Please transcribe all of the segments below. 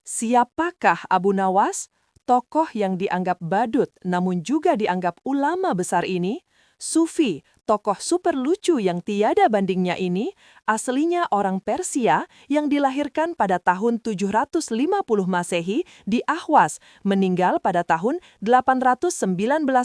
Siapakah Abu Nawas? Tokoh yang dianggap badut namun juga dianggap ulama besar ini? Sufi, tokoh super lucu yang tiada bandingnya ini, aslinya orang Persia yang dilahirkan pada tahun 750 Masehi di Ahwas, meninggal pada tahun 819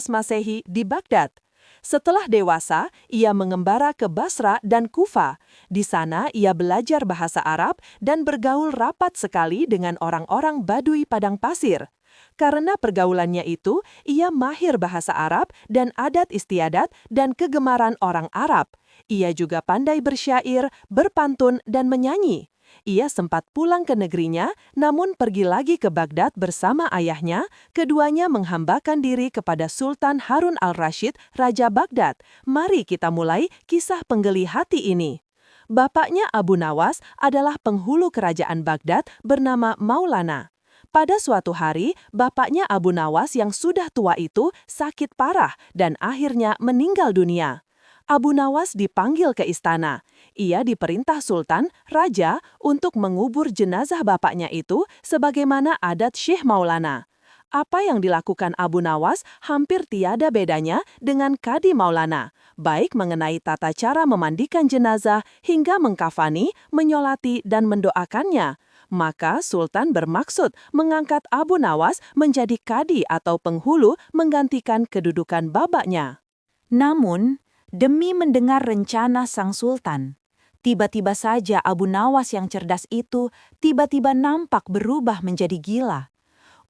Masehi di Baghdad. Setelah dewasa, ia mengembara ke Basra dan Kufa. Di sana, ia belajar bahasa Arab dan bergaul rapat sekali dengan orang-orang Badui padang pasir. Karena pergaulannya itu, ia mahir bahasa Arab dan adat istiadat dan kegemaran orang Arab. Ia juga pandai bersyair, berpantun, dan menyanyi. Ia sempat pulang ke negerinya, namun pergi lagi ke Baghdad bersama ayahnya. Keduanya menghambakan diri kepada Sultan Harun al-Rashid, Raja Baghdad. Mari kita mulai kisah penggeli hati ini. Bapaknya Abu Nawas adalah penghulu kerajaan Baghdad bernama Maulana. Pada suatu hari, bapaknya Abu Nawas yang sudah tua itu sakit parah dan akhirnya meninggal dunia. Abu Nawas dipanggil ke istana. Ia diperintah Sultan, Raja, untuk mengubur jenazah bapaknya itu sebagaimana adat Syekh Maulana. Apa yang dilakukan Abu Nawas hampir tiada bedanya dengan Kadi Maulana, baik mengenai tata cara memandikan jenazah hingga mengkafani, menyolati, dan mendoakannya. Maka Sultan bermaksud mengangkat Abu Nawas menjadi Kadi atau penghulu menggantikan kedudukan bapaknya. Namun, demi mendengar rencana sang sultan, tiba-tiba saja Abu Nawas yang cerdas itu tiba-tiba nampak berubah menjadi gila.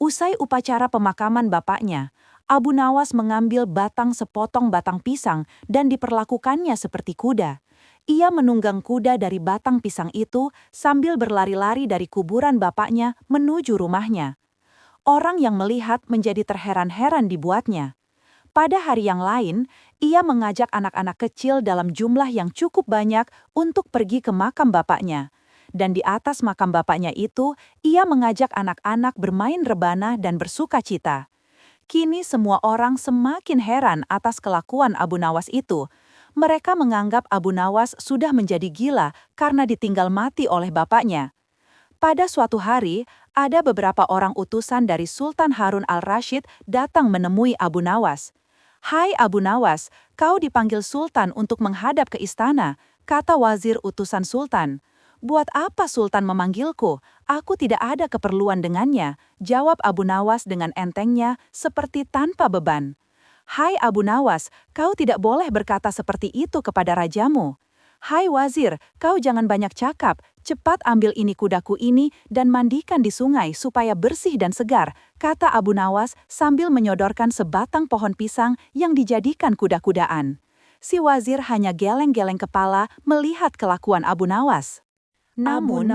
Usai upacara pemakaman bapaknya, Abu Nawas mengambil sepotong batang pisang dan diperlakukannya seperti kuda. Ia menunggang kuda dari batang pisang itu sambil berlari-lari dari kuburan bapaknya menuju rumahnya. Orang yang melihat menjadi terheran-heran dibuatnya. Pada hari yang lain, ia mengajak anak-anak kecil dalam jumlah yang cukup banyak untuk pergi ke makam bapaknya. Dan di atas makam bapaknya itu, ia mengajak anak-anak bermain rebana dan bersukacita. Kini semua orang semakin heran atas kelakuan Abu Nawas itu. Mereka menganggap Abu Nawas sudah menjadi gila karena ditinggal mati oleh bapaknya. Pada suatu hari, ada beberapa orang utusan dari Sultan Harun al-Rashid datang menemui Abu Nawas. "Hai Abu Nawas, kau dipanggil Sultan untuk menghadap ke istana," kata wazir utusan Sultan. "Buat apa Sultan memanggilku? Aku tidak ada keperluan dengannya," jawab Abu Nawas dengan entengnya seperti tanpa beban. "Hai Abu Nawas, kau tidak boleh berkata seperti itu kepada rajamu." "Hai wazir, kau jangan banyak cakap, cepat ambil ini kudaku ini dan mandikan di sungai supaya bersih dan segar," kata Abu Nawas sambil menyodorkan sebatang pohon pisang yang dijadikan kuda-kudaan. Si wazir hanya geleng-geleng kepala melihat kelakuan Abu Nawas. Namun,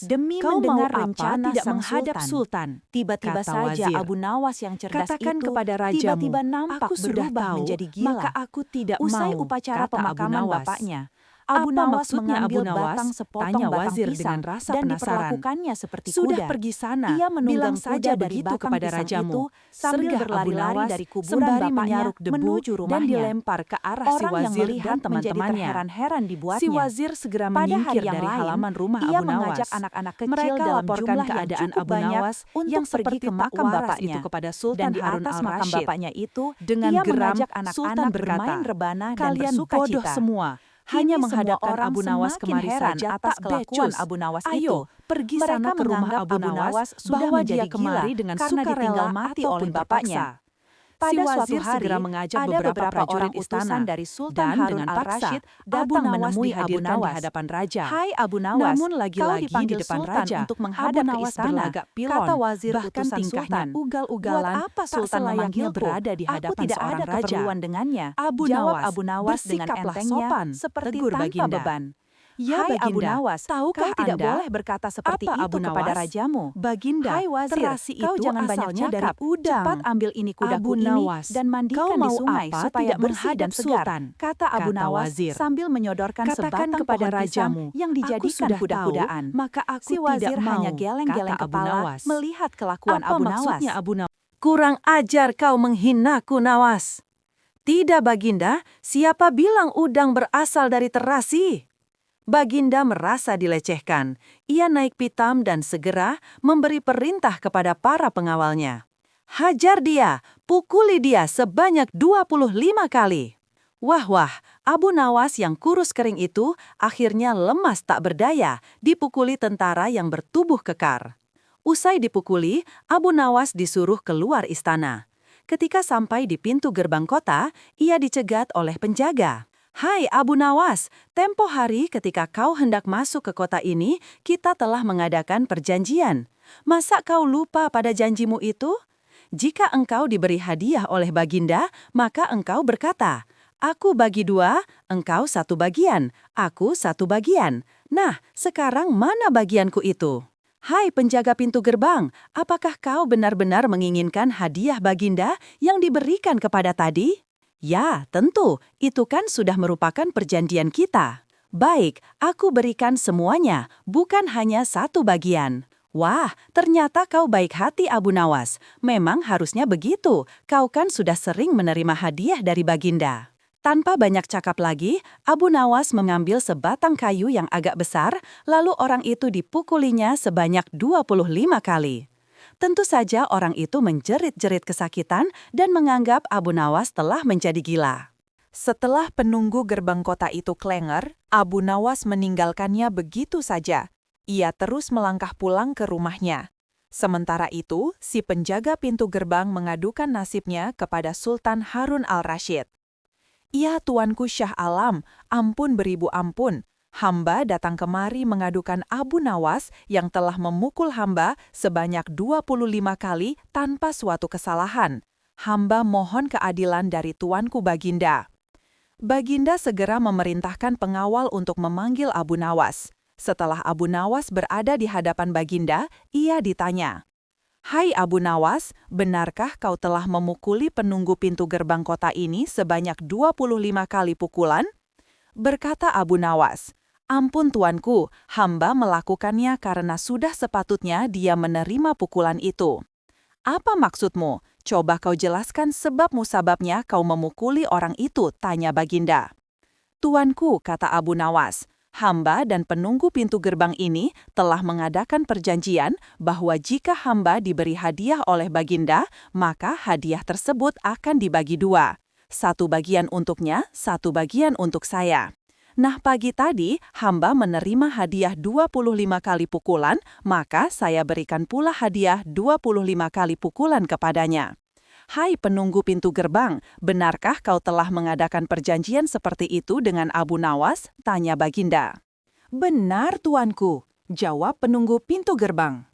demi kau mendengar mau apa rencana tidak sang menghadap Sultan? tiba-tiba Kata saja wazir. Abu Nawas yang cerdas Katakan itu kepada rajamu, tiba-tiba nampak aku sudah berubah tahu, menjadi gila. maka aku tidak Usai mau, upacara kata Abu pemakaman Nawas. bapaknya, Abu Apa Nawas maksudnya Abu mengambil Nawas? sepotong Tanya batang wazir pisang dengan rasa dan penasaran. diperlakukannya seperti Sudah kuda. pergi sana, Ia menunggang bilang saja kuda dari begitu batang kepada pisang rajamu. itu sambil Sergah Abu berlari-lari Nawas dari kuburan sembari bapaknya menyaruk debu menuju dan rumahnya. dilempar ke arah si Orang yang wazir melihat dan menjadi teman-temannya. terheran-heran Si dibuatnya. wazir segera Pada menyingkir hari yang dari lain, halaman rumah ia Abu mengajak Nawas. anak-anak kecil Mereka dalam laporkan jumlah yang keadaan cukup Abu banyak Nawas untuk yang pergi seperti ke tak makam waras bapaknya. itu kepada Dan Sultan di Harun atas makam al-Rashid. bapaknya itu, Dengan ia geram, mengajak Sultan anak-anak berkata, bermain rebana dan "Kalian bersukacita. bodoh semua. Kini Hanya semua menghadapkan orang Abu Nawas semakin kemari heran saja atas tak kelakuan becus. Abu Nawas itu. Ayo, pergi Mereka sana ke rumah menganggap Abu Nawas, sudah bawa menjadi dia kemari gila dengan karena ditinggal sukarela mati ataupun oleh bapaknya. terpaksa." Si Pada suatu wazir hari, segera mengajak ada beberapa orang prajurit utusan istana, dari Sultan dan Harun dengan paksa, al-Rashid Abu datang Nawas menemui Abu dihadirkan di Nawas. hadapan raja. "Hai Abu Nawas, Namun kau lagi-lagi di dipanggil depan Sultan raja, untuk Abu menghadap ke Nawas istana," berlagak pilon, kata wazir bahkan utusan tingkahnya Sultan. ugal-ugalan, "Buat apa tak Sultan selayaknya memanggilku? berada di Aku hadapan tidak seorang ada raja." keperluan dengannya," Abu jawab Nawas, Abu Nawas dengan bersikaplah entengnya sopan, seperti tegur tanpa Baginda. beban. "Ya "Hai Abu Baginda, Nawas, tahukah kau tidak Anda?" boleh berkata seperti "Apa itu Abu kepada Nawas?" rajamu." "Baginda, "Hai wazir, terasi kau itu jangan banyak asalnya dari cakap, udang." cepat ambil ini kudaku Abu ini Nawas, dan kau mandikan di mau sungai apa supaya tidak bersih dan menghadap segar," Sultan? kata Abu Kata Nawas wazir. sambil menyodorkan "Katakan sebatang kepada pohon pisang rajamu, yang aku dijadikan sudah kuda-kudaan. tahu, maka aku Si wazir tidak hanya mau," geleng-geleng kata Abu kepala Nawas. melihat kelakuan "Apa Abu Nawas. maksudnya Abu Nawas?" "Kurang ajar kau menghinaku, Nawas." "Tidak Baginda, siapa bilang udang berasal dari terasi?" Baginda merasa dilecehkan. Ia naik pitam dan segera memberi perintah kepada para pengawalnya. Hajar dia, pukuli dia sebanyak 25 kali. Wah, Abu Nawas yang kurus kering itu akhirnya lemas tak berdaya dipukuli tentara yang bertubuh kekar. Usai dipukuli, Abu Nawas disuruh keluar istana. Ketika sampai di pintu gerbang kota, ia dicegat oleh penjaga. "Hai Abu Nawas, tempo hari ketika kau hendak masuk ke kota ini, kita telah mengadakan perjanjian. Masa kau lupa pada janjimu itu? Jika engkau diberi hadiah oleh Baginda, maka engkau berkata, 'Aku bagi 2, engkau 1 bagian, aku 1 bagian.' Nah, sekarang mana bagianku itu? Hai penjaga pintu gerbang, apakah kau benar-benar menginginkan hadiah Baginda yang diberikan kepada tadi?" "Ya, tentu. Itu kan sudah merupakan perjanjian kita." "Baik, aku berikan semuanya, bukan hanya 1 bagian." "Wah, ternyata kau baik hati Abu Nawas. Memang harusnya begitu, kau kan sudah sering menerima hadiah dari Baginda." Tanpa banyak cakap lagi, Abu Nawas mengambil sebatang kayu yang agak besar, lalu orang itu dipukulinya sebanyak 25 kali. Tentu saja orang itu menjerit-jerit kesakitan dan menganggap Abu Nawas telah menjadi gila. Setelah penunggu gerbang kota itu klenger, Abu Nawas meninggalkannya begitu saja. Ia terus melangkah pulang ke rumahnya. Sementara itu, si penjaga pintu gerbang mengadukan nasibnya kepada Sultan Harun al-Rashid. "Ya Tuanku Syah Alam, ampun beribu ampun. Hamba datang kemari mengadukan Abu Nawas yang telah memukul hamba sebanyak 25 kali tanpa suatu kesalahan. Hamba mohon keadilan dari Tuanku Baginda." Baginda segera memerintahkan pengawal untuk memanggil Abu Nawas. Setelah Abu Nawas berada di hadapan Baginda, ia ditanya, "Hai Abu Nawas, benarkah kau telah memukuli penunggu pintu gerbang kota ini sebanyak 25 kali pukulan?" Berkata Abu Nawas, "Ampun Tuanku, hamba melakukannya karena sudah sepatutnya dia menerima pukulan itu." "Apa maksudmu? Coba kau jelaskan sebab musababnya kau memukuli orang itu," tanya Baginda. "Tuanku," kata Abu Nawas, "hamba dan penunggu pintu gerbang ini telah mengadakan perjanjian bahwa jika hamba diberi hadiah oleh Baginda, maka hadiah tersebut akan dibagi 2. 1 bagian untuknya, 1 bagian untuk saya. Nah, pagi tadi hamba menerima hadiah 25 kali pukulan, maka saya berikan pula hadiah 25 kali pukulan kepadanya." "Hai penunggu pintu gerbang, benarkah kau telah mengadakan perjanjian seperti itu dengan Abu Nawas?" tanya Baginda. "Benar Tuanku," jawab penunggu pintu gerbang.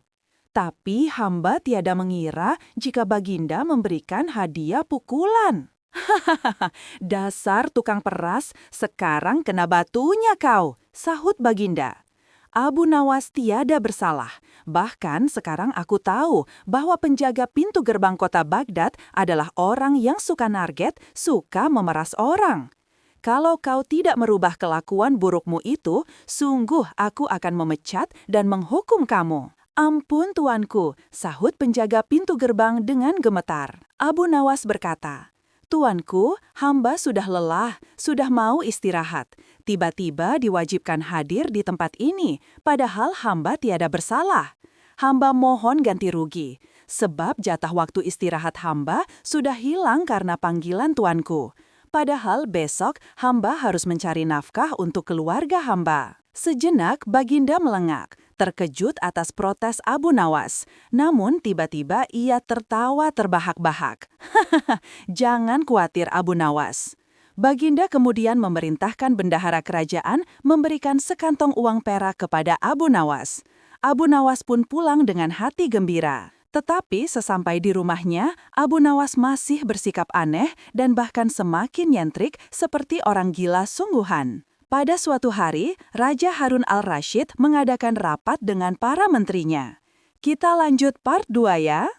"Tapi hamba tiada mengira jika Baginda memberikan hadiah pukulan." "Hahaha, dasar tukang peras, sekarang kena batunya kau," sahut Baginda. "Abu Nawas tiada bersalah. Bahkan sekarang aku tahu bahwa penjaga pintu gerbang kota Baghdad adalah orang yang suka narget, suka memeras orang. Kalau kau tidak merubah kelakuan burukmu itu, sungguh aku akan memecat dan menghukum kamu." "Ampun Tuanku," sahut penjaga pintu gerbang dengan gemetar. Abu Nawas berkata, "Tuanku, hamba sudah lelah, sudah mau istirahat. Tiba-tiba diwajibkan hadir di tempat ini, padahal hamba tiada bersalah. Hamba mohon ganti rugi, sebab jatah waktu istirahat hamba sudah hilang karena panggilan Tuanku. Padahal besok hamba harus mencari nafkah untuk keluarga hamba." Sejenak Baginda melengak, terkejut atas protes Abu Nawas. Namun tiba-tiba ia tertawa terbahak-bahak. "Hahaha, jangan khawatir Abu Nawas." Baginda kemudian memerintahkan bendahara kerajaan memberikan sekantong uang perak kepada Abu Nawas. Abu Nawas pun pulang dengan hati gembira. Tetapi sesampai di rumahnya, Abu Nawas masih bersikap aneh dan bahkan semakin nyentrik seperti orang gila sungguhan. Pada suatu hari, Raja Harun al-Rashid mengadakan rapat dengan para menterinya. Kita lanjut part 2 ya.